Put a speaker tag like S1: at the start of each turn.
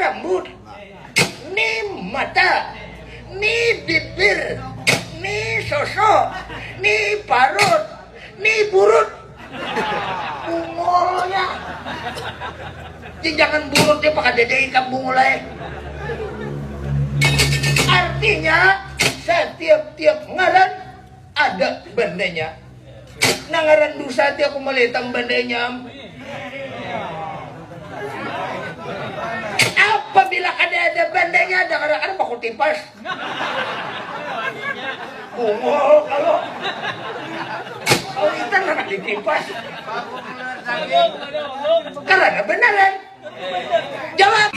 S1: rambut, ni mata, ni bibir, ni sosok, ni parut, ni burut. Bungolnya. Jangan burutnya pakai dede ikan bungolnya. Artinya setiap ngaran ada bandanya. Nah ngaran dosa ti aku malitang bandanya. Apabila ada bandanya ada kadang-kadang baku tipas. Bungol kalau kita nggak ditipas. Karena beneran. Jawab.